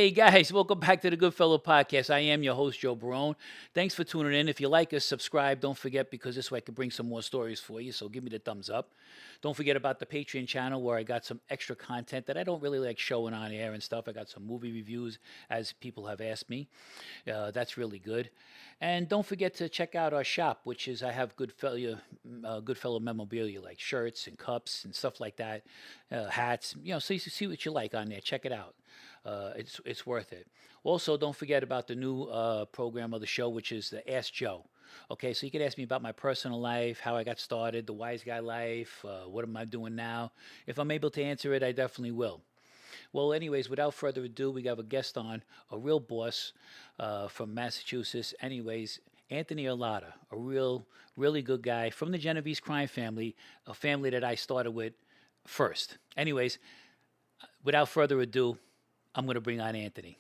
Hey guys, welcome back to the Goodfellow Podcast. I am your host, Joe Barone. Thanks for tuning in. If you like us, subscribe. Don't forget, because this way I can bring some more stories for you. So give me the thumbs up. Don't forget about the Patreon channel where I got some extra content that I don't really like showing on air and stuff. I got some movie reviews, as people have asked me. That's really good. And don't forget to check out our shop, which is I have Goodfellow memorabilia like shirts and cups and stuff like that, hats. So you see what you like on there. Check it out. It's worth it. Also, don't forget about the new program of the show, which is the Ask Joe. Okay, so you can ask me about my personal life, how I got started, the wise guy life, what am I doing now. If I'm able to answer it, I definitely will. Well, anyways, without further ado, we have a guest on, a real boss from Massachusetts. Anyways, Anthony Arillotta, a really good guy from the Genevese crime family, a family that I started with first. Anyways, without further ado, I'm going to bring on Anthony.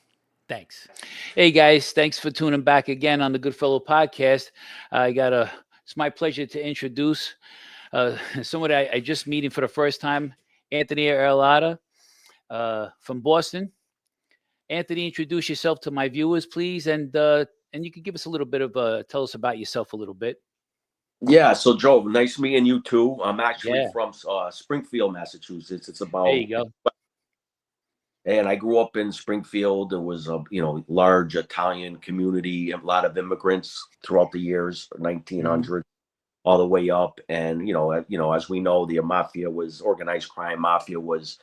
Thanks. Hey guys, thanks for tuning back again on the Goodfellow Podcast. It's my pleasure to introduce someone I just meeting for the first time, Anthony Arillotta from Boston. Anthony, introduce yourself to my viewers, please, and you can give us a little bit of tell us about yourself a little bit. Yeah, so Joe, nice meeting you too. I'm actually from Springfield, Massachusetts. It's There about, you go. and I grew up in Springfield. There was a large Italian community, a lot of immigrants throughout the years, 1900 all the way up. And as we know, the Mafia was organized crime. Mafia was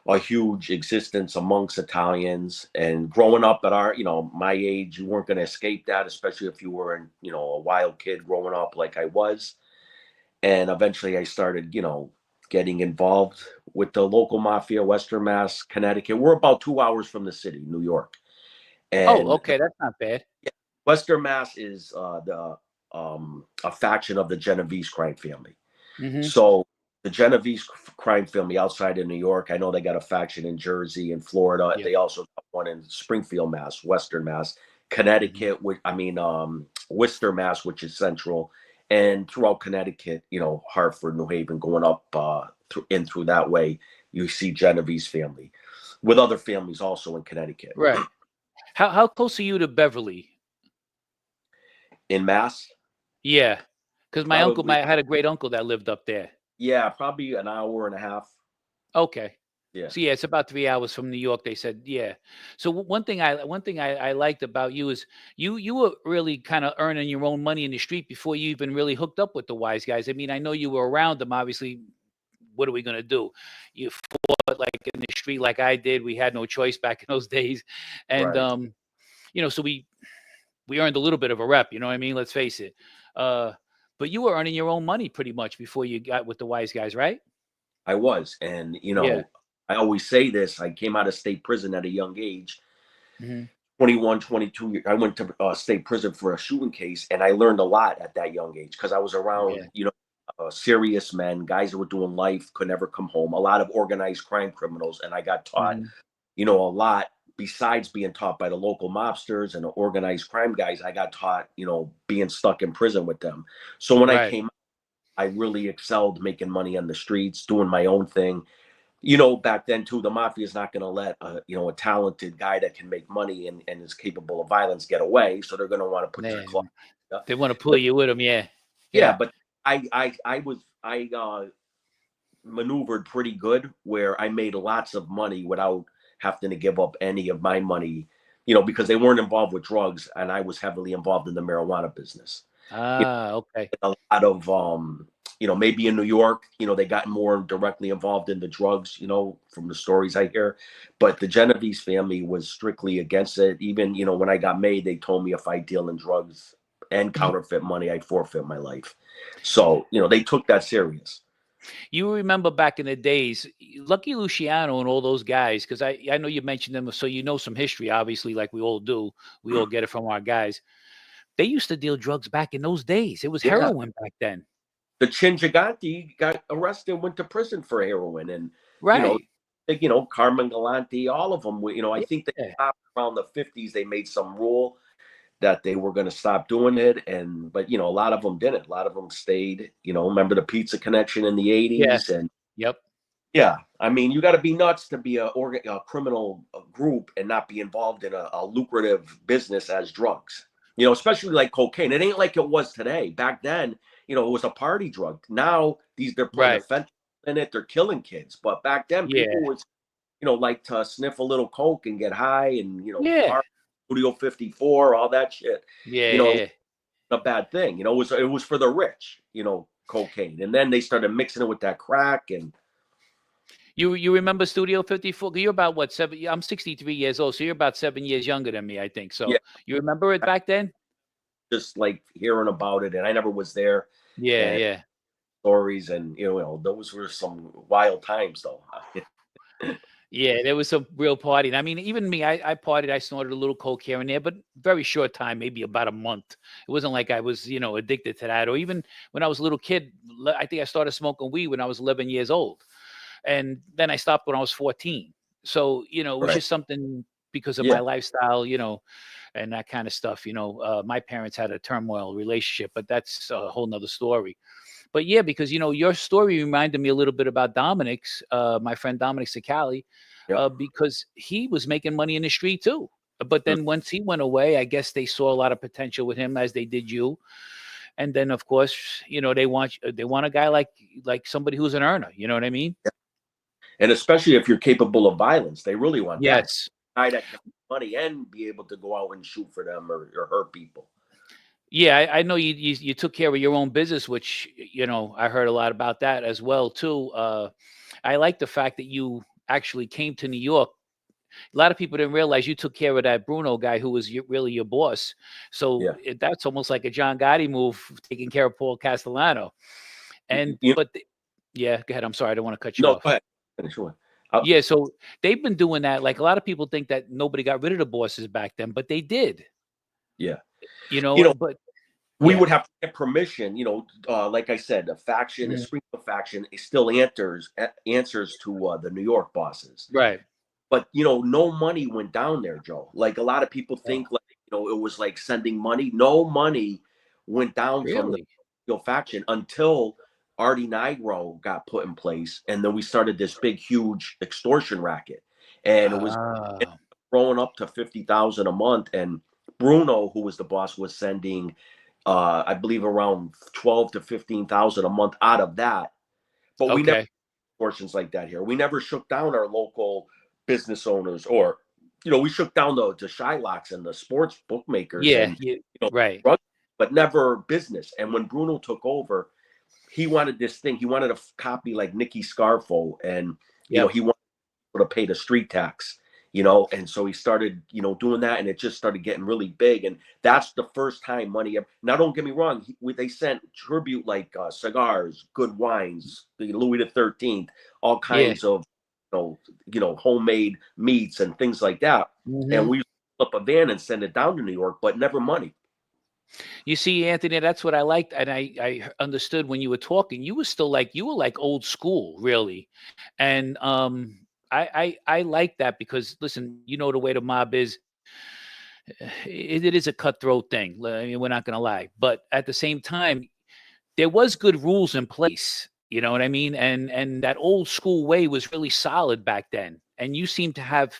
a huge existence amongst Italians. And growing up at my age, you weren't going to escape that, especially if you were a wild kid growing up like I was. And eventually I started, getting involved with the local mafia, Western Mass, Connecticut. We're about 2 hours from the city, New York. And okay, that's not bad. Western Mass is a faction of the Genevese crime family. So the Genevese crime family outside of New York, I know they got a faction in Jersey and Florida. Yeah. They also got one in Springfield, Mass, Western Mass, Connecticut, Worcester, Mass, which is central, and throughout Connecticut, Hartford, New Haven, going up through that way, you see Genevese family with other families also in Connecticut. Right. How close are you to Beverly? In Mass? Yeah, because I had a great uncle that lived up there. Yeah, probably an hour and a half. Okay. Yeah. So yeah, it's about 3 hours from New York. They said, yeah. So one thing I liked about you is you were really kind of earning your own money in the street before you even really hooked up with the wise guys. I mean, I know you were around them. Obviously, what are we gonna do? You fought like in the street, like I did. We had no choice back in those days, and right. So we earned a little bit of a rep. You know what I mean? Let's face it. But you were earning your own money pretty much before you got with the wise guys, right? I was, and I always say this. I came out of state prison at a young age, 21, 22 years. I went to state prison for a shooting case, and I learned a lot at that young age because I was around, serious men, guys that were doing life, could never come home. A lot of organized crime criminals, and I got taught, a lot. Besides being taught by the local mobsters and the organized crime guys, I got taught, being stuck in prison with them. So when I came, I really excelled making money on the streets, doing my own thing. Back then too, the mafia is not going to let a talented guy that can make money and is capable of violence get away. So they're going to want to put your club. They want to pull you with them, yeah. Yeah, but I maneuvered pretty good where I made lots of money without having to give up any of my money, because they weren't involved with drugs, and I was heavily involved in the marijuana business. Okay. A lot of maybe in New York, they got more directly involved in the drugs, from the stories I hear. But the Genevese family was strictly against it. Even, when I got made, they told me if I deal in drugs and counterfeit money, I'd forfeit my life. So, they took that serious. You remember back in the days, Lucky Luciano and all those guys, because I know you mentioned them, so you know some history, obviously, like we all do. We all get it from our guys. They used to deal drugs back in those days. It was heroin back then. The Cingiganti got arrested and went to prison for heroin. And, Carmen Galante, all of them, I think they stopped around the 50s. They made some rule that they were going to stop doing it. But, a lot of them didn't. A lot of them stayed, remember the Pizza Connection in the 80s? Yeah. And, Yeah, I mean, you got to be nuts to be a criminal group and not be involved in a lucrative business as drugs. Especially like cocaine. It ain't like it was today. Back then, it was a party drug. Now they're putting the Right. fentanyl in it. They're killing kids. But back then, people Yeah. would like to sniff a little coke and get high and Yeah. party, Studio 54, all that shit. Yeah. You know, Yeah. a bad thing. It was for the rich. Cocaine, and then they started mixing it with that crack and. You remember Studio 54? You're about what, 7? I'm 63 years old, so you're about 7 years younger than me, I think. Yeah, So you remember it back then? just like hearing about it, and I never was there. Yeah, And yeah. stories, and those were some wild times, though. Yeah, there was a real party. And I mean, even me, I partied, I snorted a little coke here and there, but very short time, maybe about a month. It wasn't like I was, addicted to that. Or even when I was a little kid, I think I started smoking weed when I was 11 years old. And then I stopped when I was 14. So, it was Right? just something because of my Yeah, lifestyle, and that kind of stuff. My parents had a turmoil relationship, but that's a whole nother story. But yeah, because your story reminded me a little bit about Dominick's, my friend Dominick Cicale, yep. because he was making money in the street too. But Mm. then once he went away, I guess they saw a lot of potential with him, as they did you. And then of course, they want a guy like somebody who's an earner. You know what I mean? And especially if you're capable of violence, they really want that Yes. guy that can make money and be able to go out and shoot for them or hurt people. Yeah, I know you took care of your own business, which I heard a lot about that as well too. I like the fact that you actually came to New York. A lot of people didn't realize you took care of that Bruno guy who was really your boss. So Yeah. that's almost like a John Gotti move, taking care of Paul Castellano. And You, yeah, go ahead. I'm sorry, I don't want to cut you no, off. go ahead. Finish one. Yeah, so they've been doing that. Like a lot of people think that nobody got rid of the bosses back then, but they did. Yeah. But We yeah, would have to get permission. Like I said, a faction, a mhm, Springfield faction, it still answers to the New York bosses. right. But no money went down there, Joe. Like a lot of people Oh, think, like it was like sending money. No money went down from the really? faction until Artie Nigro got put in place, and then we started this big, huge extortion racket, and it was Ah, growing up to 50,000 a month. And Bruno, who was the boss, was sending, I believe, around 12 to 15,000 a month out of that. But we never okay. portions like that here. We never shook down our local business owners, or we shook down the Shylocks and the sports bookmakers Yeah, and yeah, right. drug, but never business. And when Bruno took over, he wanted this thing. He wanted to copy like Nicky Scarfo, and Yep. he wanted to pay the street tax. And so he started, doing that, and it just started getting really big. And that's the first time money. Now, don't get me wrong; they sent tribute like cigars, good wines, the Louis XIII, all Yeah. kinds of, homemade meats and things like that. And Mhm. we up a van and send it down to New York, but never money. You see, Anthony, that's what I liked, and I understood when you were talking. You were like old school, really, and I like that because listen, the way the mob is. It is a cutthroat thing. I mean, we're not going to lie, but at the same time, there was good rules in place. You know what I mean? And that old school way was really solid back then, and you seem to have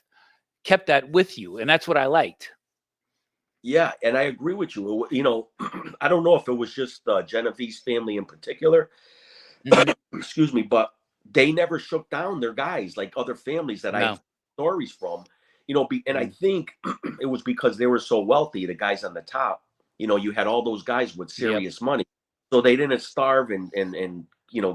kept that with you, and that's what I liked. Yeah, and I agree with you. I don't know if it was just the Genevese family in particular, Hmm. excuse me, but they never shook down their guys like other families that I have No. stories from. And I Mhm. think it was because they were so wealthy, the guys on the top. You had all those guys with Yep. serious money, so they didn't starve and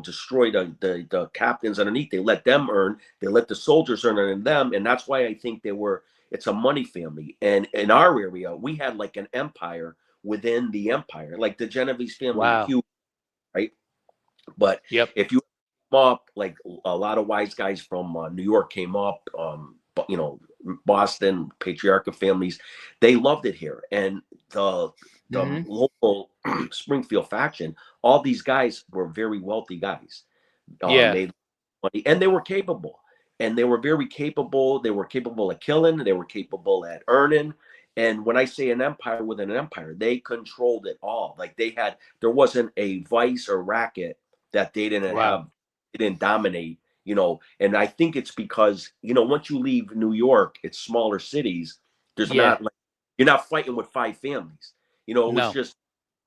destroy the captains underneath. They let them earn. They let the soldiers earn and them, and that's why I think they were. It's a money family, and in our area, we had like an empire within the empire. Like the Genovese family, Wow. huge, right? But Yep. if you up, like a lot of wise guys from New York came up, but Boston patriarchal families, they loved it here, and the Hmm. local Springfield faction, all these guys were very wealthy guys, Yeah. made money, and they were capable, and they were very capable. They were capable of killing. They were capable at earning. And when I say an empire within an empire, they controlled it all. Like there wasn't a vice or racket that they didn't Wow. have, they didn't dominate, And I think it's because, once you leave New York, it's smaller cities. There's Yeah. not like, you're not fighting with 5 families. No.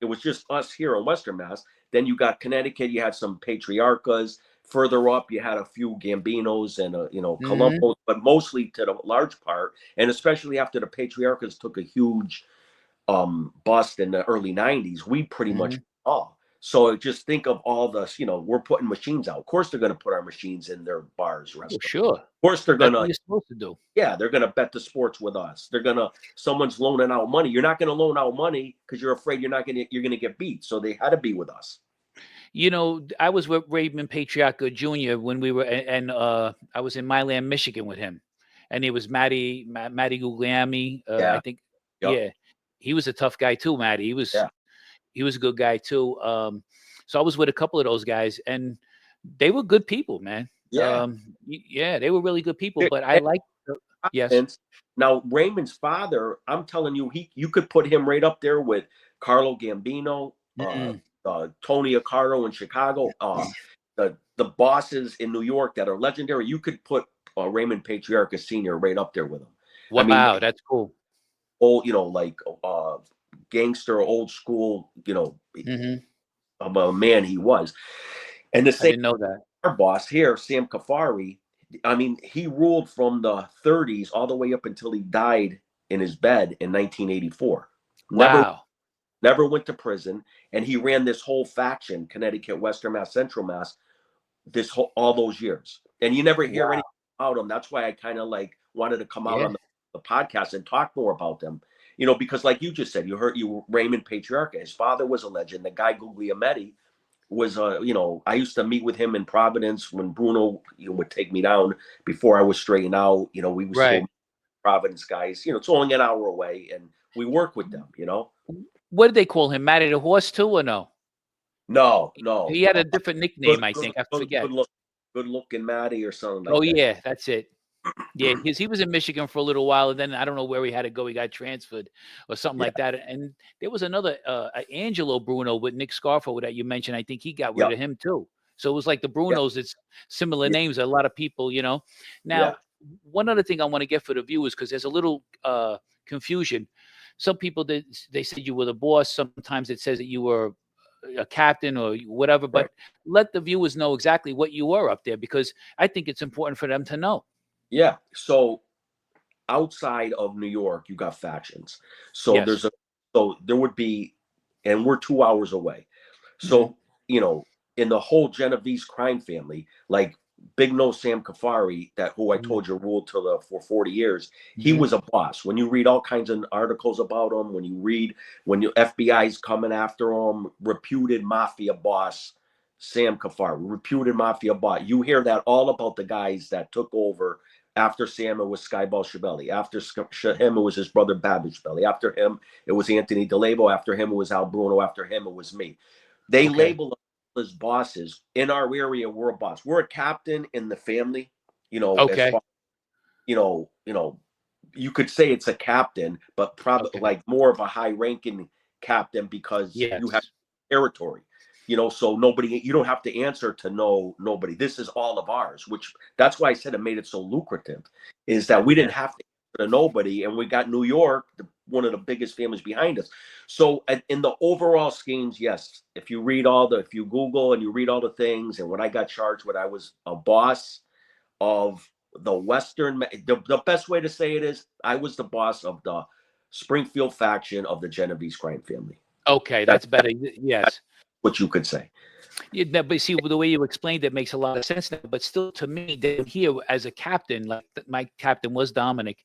It was just us here in Western Mass. Then you got Connecticut, you had some patriarchas. Further up, you had a few Gambinos and, Columbus, but mostly to the large part. And especially after the patriarchas took a huge bust in the early 90s, we pretty much all. So just think of all the, we're putting machines out. Of course, they're going to put our machines in their bars, Oh, restaurants. sure. Of course, they're going That's what to. you're supposed to do. Yeah, they're going to bet the sports with us. Someone's loaning out money. You're not going to loan out money because you're afraid you're going to get beat. So they had to be with us. I was with Raymond Patriarca Jr. when we were, and I was in Milan, Michigan with him, and it was Matty Guglielmi. Yeah. I think, Yep. yeah, he was a tough guy too. Matty, he was a good guy too. So I was with a couple of those guys, and they were good people, man. Yeah. They were really good people. But I like, yes. Now Raymond's father, I'm telling you, you could put him right up there with Carlo Gambino, Tony Accardo in Chicago, the bosses in New York that are legendary. You could put Raymond Patriarca Sr. right up there with him. Wow, that's cool. Old, like gangster, old school, of a man he was. And the same, I didn't know that. Our boss here, Sam Kafari, he ruled from the 30s all the way up until he died in his bed in 1984. Wow. Never went to prison, and he ran this whole faction, Connecticut, Western Mass, Central Mass, all those years. And you never hear anything about them. That's why I kind of wanted to come out on the podcast and talk more about them. Because like you just said, Raymond Patriarca. His father was a legend. The guy Guglielmetti was, I used to meet with him in Providence when Bruno would take me down before I was straightened out. We was still Providence guys. It's only an hour away, and we work with them. What did they call him? Matty the Horse too, or no? No. He had a different nickname, I think. I forget. Good looking Matty or something like that. Oh that. yeah, that's it. Yeah, because he was in Michigan for a little while, and then I don't know where he had to go. He got transferred or something like that. And there was another Angelo Bruno with Nick Scarfo that you mentioned. I think he got rid of him too. So it was like the Brunos. It's similar names. A lot of people, Now, one other thing I want to get for the viewers, because there's a little confusion. Some people they said you were the boss. Sometimes it says that you were a captain or whatever. But let the viewers know exactly what you were up there, because I think it's important for them to know. Yeah. So outside of New York, you got factions. So there would be, and we're 2 hours away. So, in the whole Genevese crime family, like Big Nose Sam Kafari, who I told you ruled for 40 years, he was a boss. When you read all kinds of articles about him, when your FBI's coming after him, reputed mafia boss, Sam Kafari, reputed mafia boss. You hear that all about the guys that took over. After Sam, it was Skyball Shibelli. After him, it was his brother Babbage Shibelli. After him, it was Anthony DeLabo. After him, it was Al Bruno. After him, it was me. They label us as bosses. In our area, we're a boss. We're a captain in the family. As far, you could say it's a captain, but probably like more of a high-ranking captain because you have territory. So you don't have to answer to nobody. This is all of ours, that's why I said it made it so lucrative, is that we didn't have to answer to nobody. And we got New York, one of the biggest families behind us. So in the overall schemes, yes, if you Google and you read all the things and what I got charged with, I was a boss of the the best way to say it is I was the boss of the Springfield faction of the Genevese crime family. Okay, that's better. Yes. What you could say. Yeah, but see, the way you explained it makes a lot of sense now. But still, to me, here as a captain, like my captain was Dominick,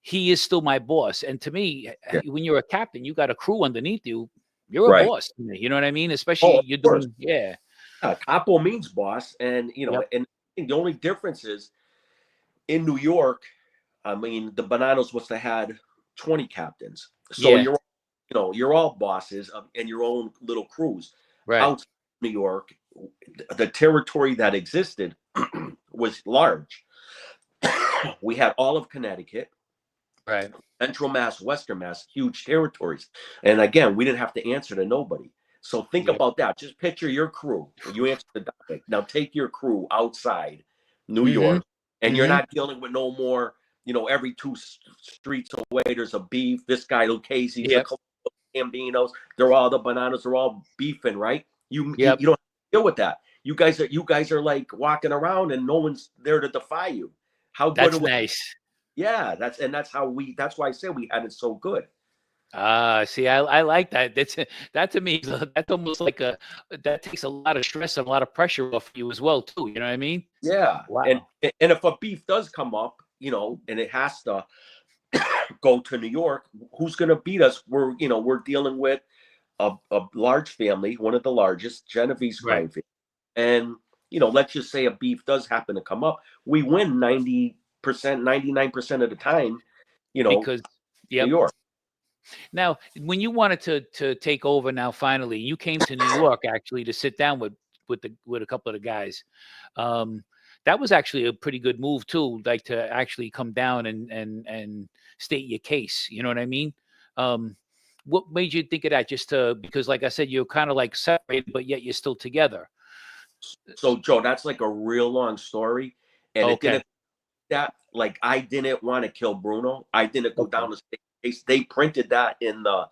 he is still my boss. And to me, when you're a captain, you got a crew underneath you. You're a boss. You know what I mean? Especially you're doing, Capo means boss, and and I think the only difference is in New York. I mean, the Bonannos must have had 20 captains, so you're all bosses in your own little crews. Outside New York, the territory that existed was large. We had all of Connecticut, Central Mass, Western Mass, huge territories. And again, we didn't have to answer to nobody. So think about that. Just picture your crew. You answer the Dominick. Now take your crew outside New York, and you're not dealing with no more, every two streets away there's a beef. This guy Lucchese's, Yep. the Gambinos, they're all the Bonannos are all beefing, right? You Yep. don't deal with that. You guys are like walking around and no one's there to defy you. How good That's it was. nice. Yeah, that's why I said we had it so good. See, I like that. That to me, that's almost like that takes a lot of stress and a lot of pressure off you as well, too. You know what I mean? Yeah. Wow. And if a beef does come up, and it has to go to New York, who's going to beat us? We're dealing with a large family, one of the largest, Genevese crime family. And, let's just say a beef does happen to come up. We win 90%, 99% of the time, Because, New York. Now, when you wanted to take over now, finally, you came to New York actually to sit down with a couple of the guys. That was actually a pretty good move too, like to actually come down and state your case. You know what I mean? What made you think of that? Just because, like I said, you're kind of like separated, but yet you're still together. So, Joe, that's like a real long story, and it didn't. I didn't want to kill Bruno. I didn't go down the state case. They printed that in the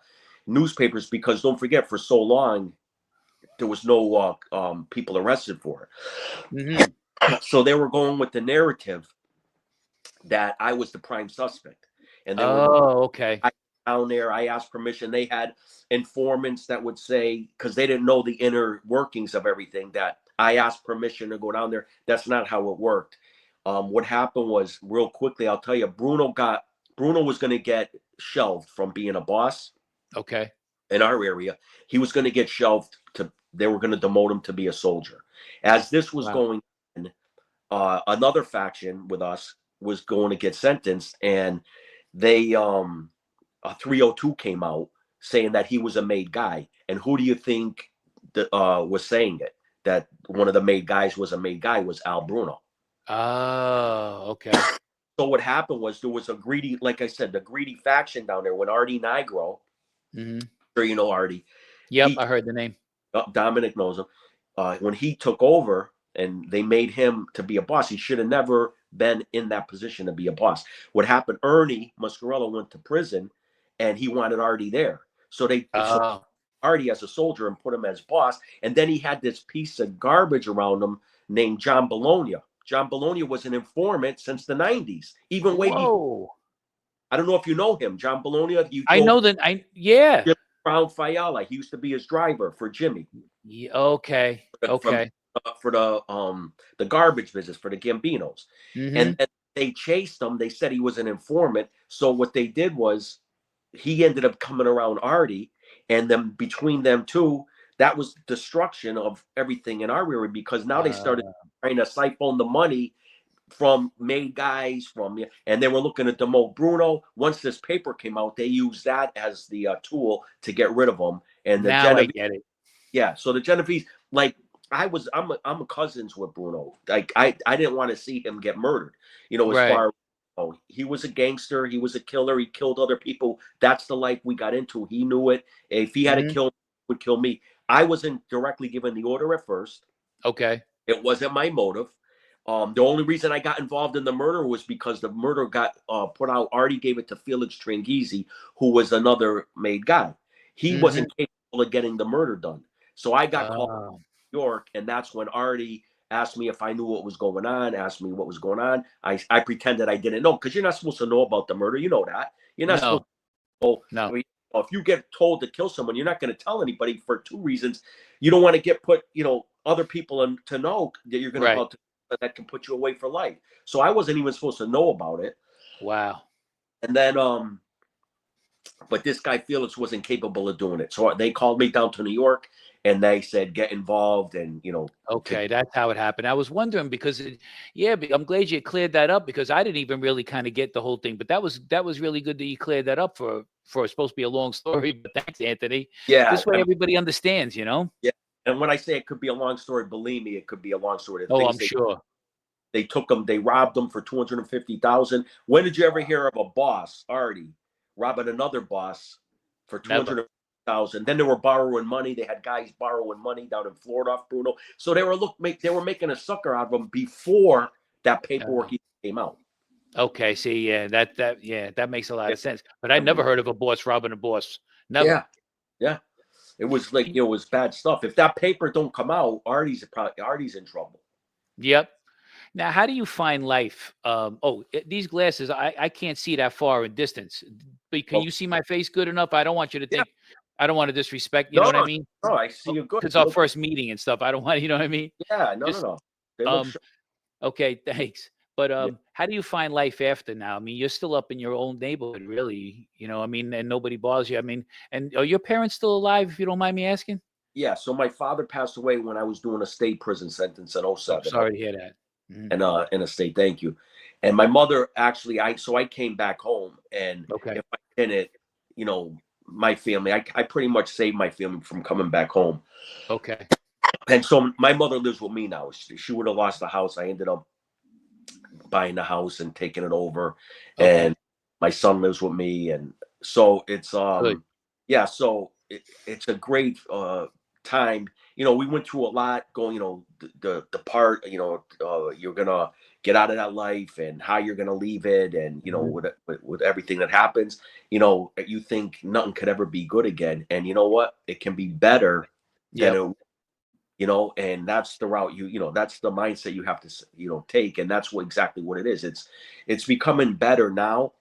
newspapers because don't forget, for so long there was no people arrested for it. So they were going with the narrative that I was the prime suspect, and they were down there. I asked permission. They had informants that would say, because they didn't know the inner workings of everything, that I asked permission to go down there. That's not how it worked. What happened was, real quickly, I'll tell you, Bruno was going to get shelved from being a boss. Okay. In our area, he was going to get shelved they were going to demote him to be a soldier. As this was going on, another faction with us was going to get sentenced, and they, a 302 came out saying that he was a made guy. And who do you think was saying it? That one of the made guys was a made guy was Al Bruno. Oh, okay. So what happened was there was a greedy, like I said, the greedy faction down there when Artie Nigro, sure you know Artie. Yep, I heard the name. Dominick knows him. When he took over and they made him to be a boss, he should have never been in that position to be a boss. What happened, Ernie Muscarello went to prison and he wanted Artie there. So they took Artie as a soldier and put him as boss. And then he had this piece of garbage around him named John Bologna. John Bologna was an informant since the 90s, even way before. I don't know if you know him, John Bologna. I know that. Brown Fiala. He used to be his driver for Jimmy. Yeah, okay. For the garbage business for the Gambinos, and they chased him. They said he was an informant. So what they did was he ended up coming around Artie, and then between them two, that was destruction of everything in our area because now they started trying to siphon the money from made guys and they were looking at demote Bruno. Once this paper came out, they used that as the tool to get rid of him. And the Genovese, I get it. Yeah, so the Genevese, like I'm a cousins with Bruno. Like I didn't want to see him get murdered. As far he was a gangster, he was a killer, he killed other people. That's the life we got into. He knew it. If he had to kill, he would kill me. I wasn't directly given the order at first. Okay. It wasn't my motive. The only reason I got involved in the murder was because the murder got put out. Artie gave it to Felix Tranghese, who was another made guy. He wasn't capable of getting the murder done. So I got called to New York, and that's when Artie asked me if I knew what was going on, asked me what was going on. I pretended I didn't know, because you're not supposed to know about the murder. You know that. You're not supposed to know. No. I mean, if you get told to kill someone, you're not going to tell anybody for two reasons. You don't want to get put, other people to know that you're going to that can put you away for life. So I wasn't even supposed to know about it. Wow. And then, but this guy Felix wasn't capable of doing it. So they called me down to New York and they said, get involved. And, okay, that's how it happened. I was wondering because, I'm glad you cleared that up because I didn't even really kind of get the whole thing. But that was really good that you cleared that up for it's supposed to be a long story. But thanks, Anthony. Yeah. This way everybody understands, Yeah. And when I say it could be a long story, believe me, it could be a long story. I'm sure. They took them, they robbed them for $250,000. When did you ever hear of a boss, Artie, robbing another boss for $250,000? Then they were borrowing money. They had guys borrowing money down in Florida off Bruno. So they were making a sucker out of them before that paperwork even came out. Okay, see, yeah, that makes a lot of sense. But I never heard of a boss robbing a boss. Never. Yeah. It was like, it was bad stuff. If that paper don't come out, Artie's in trouble. Yep. Now, how do you find life? These glasses, I can't see that far in distance. But can you see my face good enough? I don't want you to think. I don't want to disrespect. You know what I mean? No, I see you good. It's our first meeting and stuff. I don't want. You know what I mean? Yeah. Just, No. They look okay, thanks. But how do you find life after now? I mean, you're still up in your own neighborhood, really. You know, I mean, and nobody bothers you. I mean, and are your parents still alive, if you don't mind me asking? Yeah. So my father passed away when I was doing a state prison sentence in 07. Sorry to hear that. And in a state, thank you. And my mother actually, I came back home, and if I didn't, my family, I pretty much saved my family from coming back home. Okay. And so my mother lives with me now. She would have lost the house. I ended up buying the house and taking it over. Okay. And my son lives with me. And so it's, yeah, so it's a great time. We went through a lot going, the part, you're going to get out of that life and how you're going to leave it. And, with everything that happens, you think nothing could ever be good again. And you know what? It can be better than it, and that's the route that's the mindset you have to, take. And that's exactly what it is. It's becoming better now.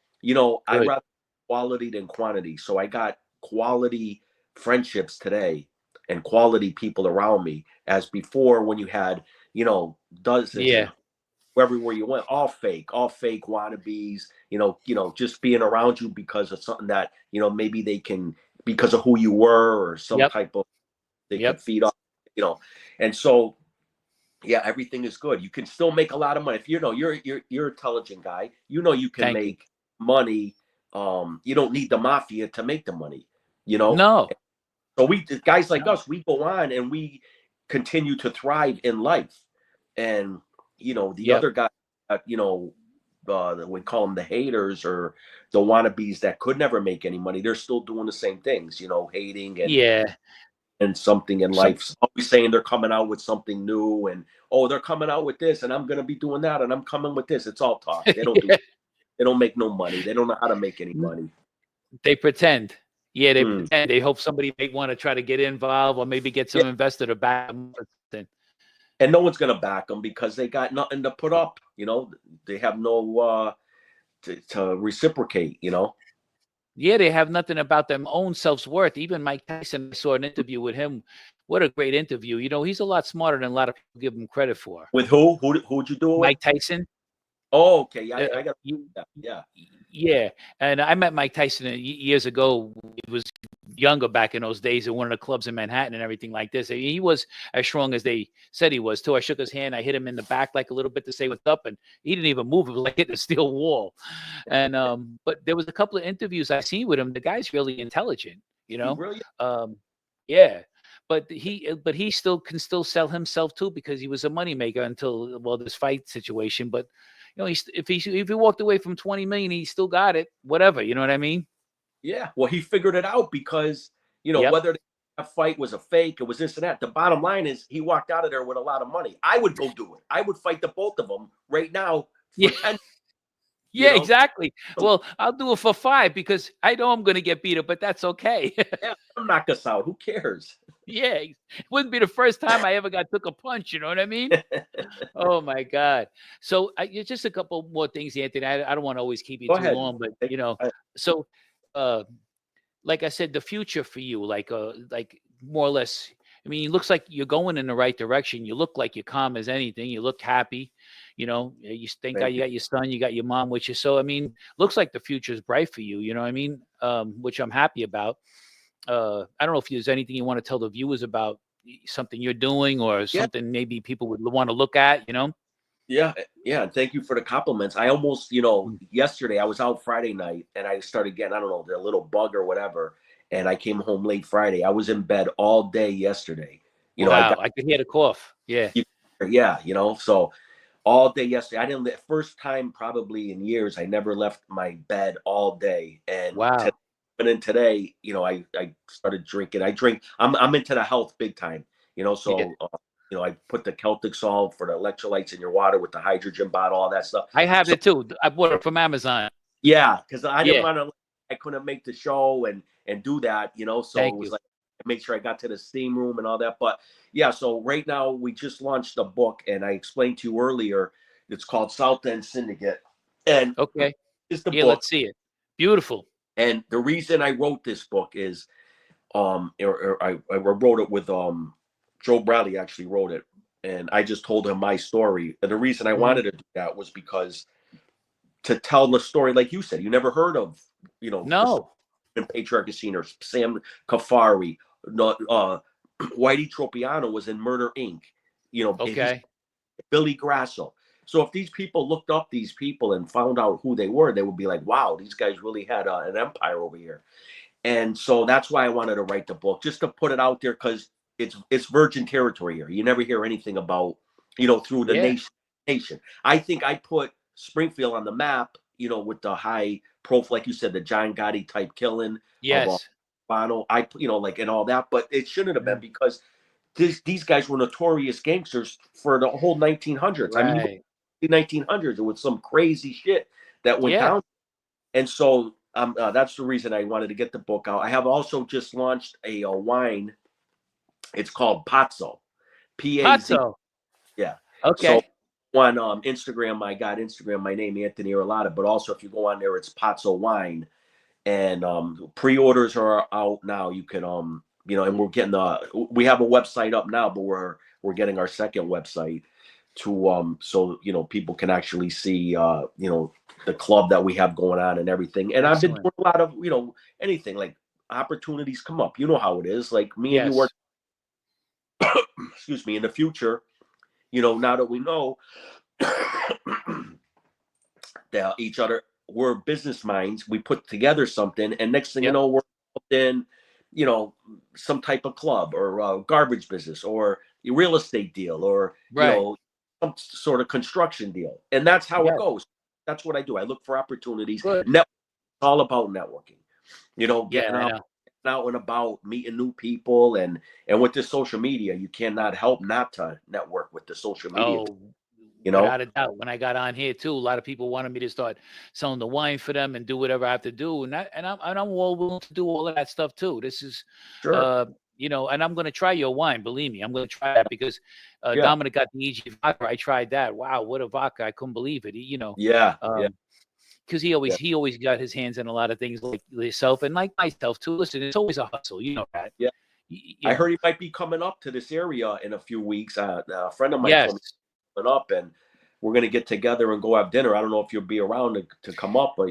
I rather quality than quantity. So I got quality friendships today and quality people around me, as before when you had, dozens everywhere you went, all fake wannabes, just being around you because of something that, maybe they can, because of who you were or some type of, they could feed off, and so, yeah, everything is good. You can still make a lot of money. If you're an intelligent guy, you can make money. You don't need the mafia to make the money, No. So guys like us, we go on and we continue to thrive in life. And, the other guys, we call them the haters or the wannabes that could never make any money. They're still doing the same things, hating and something in life. Always saying they're coming out with something new and, they're coming out with this and I'm going to be doing that and I'm coming with this. It's all talk. They don't they don't make no money. They don't know how to make any money. They pretend. Yeah, they pretend. They hope somebody may want to try to get involved or maybe get some investor to back them. And no one's going to back them because they got nothing to put up. They have no to reciprocate, Yeah, they have nothing about their own self-worth. Even Mike Tyson, I saw an interview with him. What a great interview. He's a lot smarter than a lot of people give him credit for. With who? Who'd you do it with? Mike Tyson. Oh, okay. Yeah, I got yeah. Yeah, and I met Mike Tyson years ago. He was younger back in those days at one of the clubs in Manhattan and everything like this. He was as strong as they said he was, too. I shook his hand. I hit him in the back like a little bit to say what's up, and he didn't even move. It was like hitting a steel wall. And but there was a couple of interviews I seen with him. The guy's really intelligent, Really? Yeah. But he still can sell himself too because he was a moneymaker until this fight situation. But if he walked away from 20 million, he still got it. Whatever, you know what I mean? Yeah. Well, he figured it out because whether that fight was a fake, it was this and that. The bottom line is he walked out of there with a lot of money. I would go do it. I would fight the both of them right now. For 10. Yeah, exactly. Well, I'll do it for 5 because I know I'm going to get beat up, but that's okay. Yeah, knock us out. Who cares? Yeah, it wouldn't be the first time I ever took a punch. You know what I mean? Oh my God! So just a couple more things, Anthony. I don't want to always keep you too long, but so like I said, the future for you, like more or less. I mean, it looks like you're going in the right direction. You look like you're calm as anything. You look happy. You thank God you got your son, you got your mom with you. So, I mean, looks like the future is bright for you. You know what I mean? Which I'm happy about. I don't know if there's anything you want to tell the viewers about something you're doing or something maybe people would want to look at, Yeah. Thank you for the compliments. I almost, yesterday I was out Friday night and I started getting, I don't know, the little bug or whatever. And I came home late Friday. I was in bed all day yesterday. Wow, I could hear the cough. Yeah. Yeah. So all day yesterday, I didn't, first time probably in years, I never left my bed all day. And wow. And today, I started drinking. I'm into the health big time, so I put the Celtic salt for the electrolytes in your water with the hydrogen bottle, all that stuff. I have So, it too. I bought it from Amazon. yeah, because I didn't Yeah. want to. I couldn't make the show and do that, So Thank it was you. like make sure I got to the steam room and all that. But yeah, so right now we just launched a book, and I explained to you earlier. It's called South End Syndicate, and Okay. it's the Yeah, book. let's see it. Beautiful. And the reason I wrote this book is, I wrote it with Joe Bradley actually wrote it, and I just told him my story. And the reason I wanted to do that was because to tell the story, like you said, you never heard of, No. the Patriarch Casino, Sam Kafari, Whitey Tropiano was in Murder Inc. Okay. Billy Grasso. So if these people looked up these people and found out who they were, they would be like, wow, these guys really had an empire over here. And so that's why I wanted to write the book, just to put it out there, because it's virgin territory here. You never hear anything about, through the nation. I think I put Springfield on the map, with the high profile, like you said, the John Gotti type killing of Bonanno. And all that, but it shouldn't have been, because these guys were notorious gangsters for the whole 1900s. I mean, the 1900s, it was some crazy shit that went down. And so that's the reason I wanted to get the book out. I have also just launched a wine. It's called Pazzo. P-A-Z. Pazzo. Yeah. Okay. So on Instagram, I got Instagram, my name, Anthony Arillotta, but also if you go on there, it's Pazzo Wine. And pre-orders are out now. You can, and we're getting we have a website up now, but we're getting our second website to, so, people can actually see, the club that we have going on and everything. And I've been doing a lot of, anything like opportunities come up. You know how it is. Like me and you work, excuse me, in the future, now that we know that each other, we're business minds, we put together something, and next thing you know, we're in, some type of club or garbage business or a real estate deal or, some sort of construction deal. And that's how it goes. That's what I do. I look for opportunities. It's all about networking, getting out and about, meeting new people. And with the social media, you cannot help not to network with the social media. Without a doubt. When I got on here too, a lot of people wanted me to start selling the wine for them and do whatever I have to do, and I'm all willing to do all of that stuff too. This is, and I'm going to try your wine. Believe me, I'm going to try that because Dominick got the EG vodka. I tried that. Wow, what a vodka! I couldn't believe it. Because he always got his hands in a lot of things like yourself and like myself too. Listen, it's always a hustle. You know that. Yeah. I heard he might be coming up to this area in a few weeks. A friend of mine told me up, and we're going to get together and go have dinner. I don't know if you'll be around to come up, but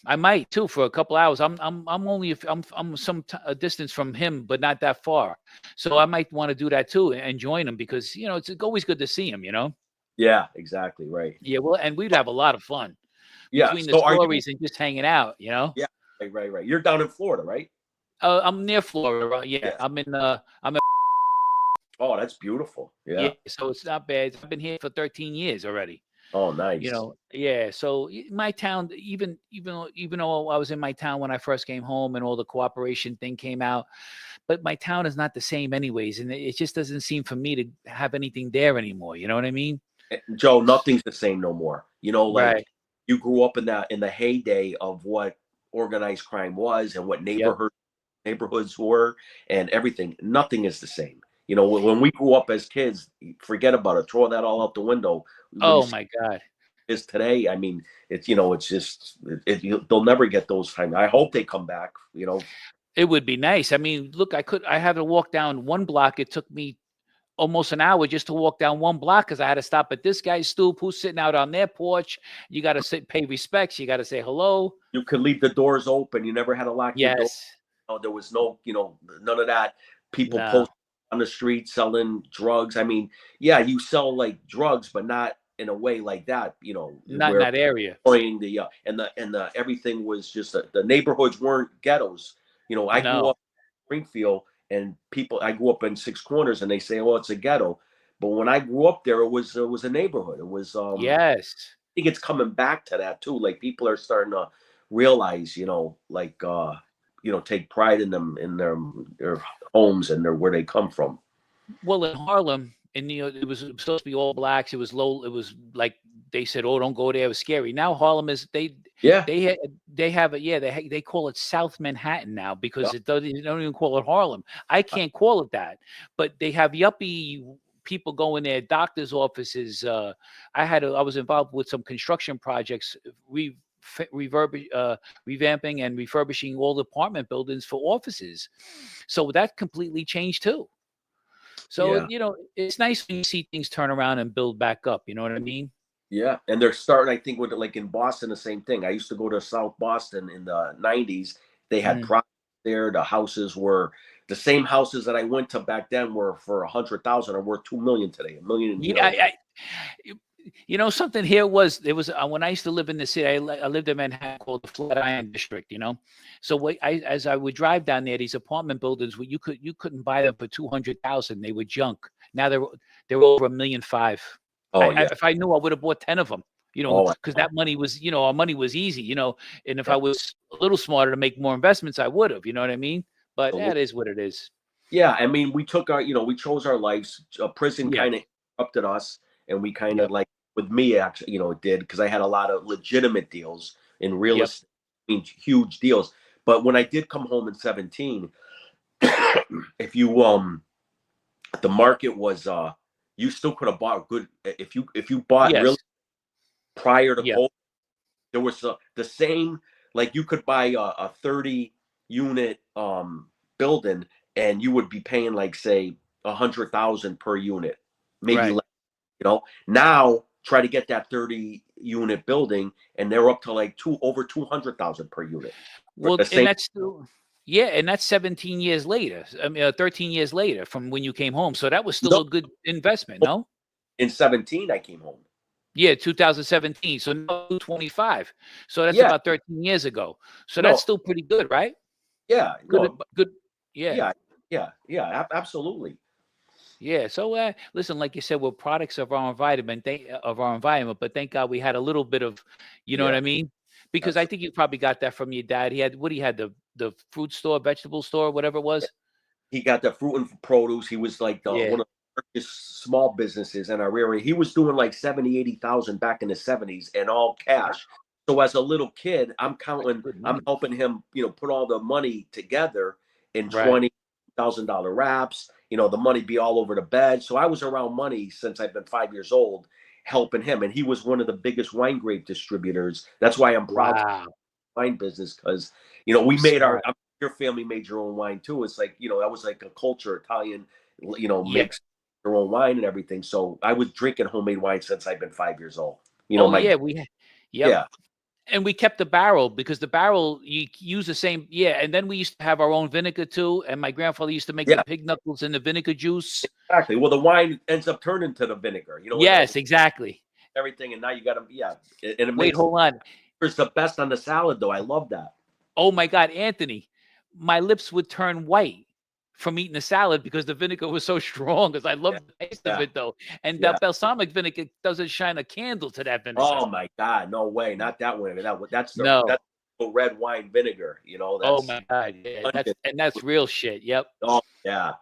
I might too for a couple hours. I'm only a distance from him, but not that far. So I might want to do that too and join him because it's always good to see him. Yeah, exactly right. Yeah, well, and we'd have a lot of fun between the stories and just hanging out. Yeah, right. You're down in Florida, right? I'm near Florida. Yeah, I'm in. Oh, that's beautiful. Yeah. So it's not bad. I've been here for 13 years already. Oh, nice. So my town, even though I was in my town when I first came home and all the cooperation thing came out, but my town is not the same anyways, and it just doesn't seem for me to have anything there anymore. You know what I mean? Joe, nothing's the same no more. Like you grew up in the heyday of what organized crime was and what neighborhoods were and everything. Nothing is the same. When we grew up as kids, forget about it. Throw that all out the window. Oh my God! Is today? I mean, it's it's just they'll never get those times. I hope they come back. It would be nice. I mean, look, I had to walk down one block. It took me almost an hour just to walk down one block because I had to stop at this guy's stoop who's sitting out on their porch. You got to pay respects. You got to say hello. You could leave the doors open. You never had to lock your door. There was no, none of that. People post on the street selling drugs. I mean, you sell like drugs, but not in a way like that, not in that area. The and the everything was just the neighborhoods weren't ghettos. I grew up in Springfield, and I grew up in Six Corners, and they say, "Oh, it's a ghetto," but when I grew up there, it was a neighborhood. It was I think it's coming back to that too. Like people are starting to realize, take pride in them, in their homes and where they come from. Well, in Harlem, and it was supposed to be all blacks. It was low. It was like they said, "Oh, don't go there." It was scary. Now Harlem is Yeah. they have it. Yeah, they call it South Manhattan now because Yep. they don't even call it Harlem. I can't call it that, but they have yuppie people going there, doctors' offices. I was involved with some construction projects, revamping and refurbishing all the apartment buildings for offices. So that completely changed too. So, Yeah. it's nice when you see things turn around and build back up. You know what I mean? Yeah, and they're starting. I think with like in Boston, the same thing. I used to go to South Boston in the '90s. They had Mhm. projects there. The houses were the same houses that I went to back then were for 100,000 are worth 2 million today. A million, Yeah, something here there was when I used to live in the city. I lived in Manhattan called the Flatiron District. So as I would drive down there, these apartment buildings, you couldn't buy them for 200,000. They were junk. Now they're over 1,500,000. Oh yeah. If I knew, I would have bought 10 of them. Oh, I Because know. that money was, our money was easy. And if Yeah, I was a little smarter to make more investments, I would have. You know what I mean? But absolutely. that is what it is. Yeah, I mean, we took our, we chose our lives. Prison Yeah. kind of interrupted us, and we kind of Yep. like with me actually, it did because I had a lot of legitimate deals in real Yep. estate, I mean, huge deals. But when I did come home in 17, if you the market was you still could have bought good if you bought real Yes. prior to Yep. COVID, there was the same, like you could buy a 30 unit building and you would be paying like say 100,000 per unit, maybe Right. less. Now try to get that 30 unit building and they're up to like over 200,000 per unit for Well, the and same. that's still yeah, and that's 17 years later. I mean, 13 years later from when you came home. So that was still No, a good investment, no? in 17 I came home. Yeah, 2017. So now 25. So that's Yeah, about 13 years ago. So that's no, still pretty good, right? yeah, Good, no, good. Yeah. yeah, yeah, absolutely. Yeah. So listen, like you said, we're products of our environment, but thank God we had a little bit of, you know what Yeah, I mean? Because I absolutely. think you probably got that from your dad. He had the fruit store, vegetable store, whatever it was. He got the fruit and produce. He was like Yeah. one of the largest small businesses in our area. He was doing like 70, 80,000 back in the 70s and all Wow, cash. So as a little kid, that's good I'm money. helping him, put all the money together in Right. $20,000 wraps, the money be all over the bed. So I was around money since I've been 5 years old, helping him. And he was one of the biggest wine grape distributors. That's why I'm proud to Wow. wine business because we made Smart. your family made your own wine too. It's like that was like a culture. Italian Yeah. makes their own wine and everything. So I was drinking homemade wine since I've been 5 years old. Oh, My yeah, yep, yeah, and we kept the barrel because the barrel you use the same and then we used to have our own vinegar too, and my grandfather used to make the yeah, pig knuckles in the vinegar juice. exactly. Well, the wine ends up turning to the vinegar, and Yes, exactly. everything, and now you got to and it Wait, makes hold on. it's the best on the salad though. I love that. Oh my God, Anthony, my lips would turn white from eating the salad because the vinegar was so strong, because I Yeah, love the taste of yeah, it though, and yeah. that balsamic vinegar doesn't shine a candle to that vinegar. Oh my God, no way, not that vinegar. No. That's the red wine vinegar. Oh That's my God, yeah, onion. that's real shit, yep. Oh yeah.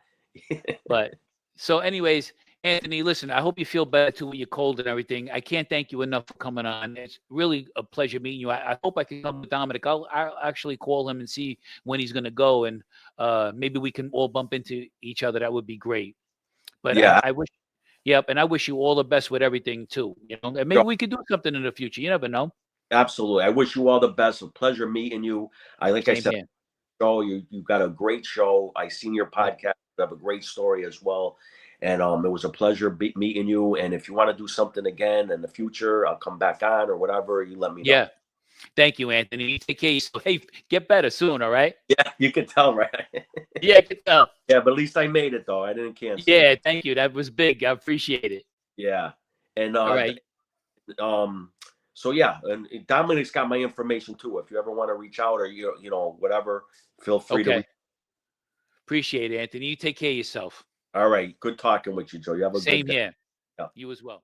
But so, anyways, Anthony, listen, I hope you feel better too with your cold and everything. I can't thank you enough for coming on. It's really a pleasure meeting you. I hope I can come with Dominic. I'll actually call him and see when he's going to go, and maybe we can all bump into each other. That would be great. But Yeah, I wish, yep, and I wish you all the best with everything too. And maybe sure. we could do something in the future. You never know. Absolutely. I wish you all the best. A pleasure meeting you. Like I Same said, here. show you've got a great show. I seen your Yep. podcast. You have a great story as well. And it was a pleasure meeting you. And if you want to do something again in the future, I'll come back on or whatever. You let me know. Yeah. Thank you, Anthony. You take care of yourself. Hey, get better soon. All right. Yeah, you can tell, right? Yeah. Get well. Yeah, but at least I made it though. I didn't cancel. Yeah, thank you. That was big. I appreciate it. Yeah. And All right. um so yeah, and Dominic's got my information too. If you ever want to reach out or whatever, feel free to Okay. reach. Appreciate it, Anthony. You take care of yourself. All right. Good talking with you, Joe. You have a good Same day. here. Yeah. You as well.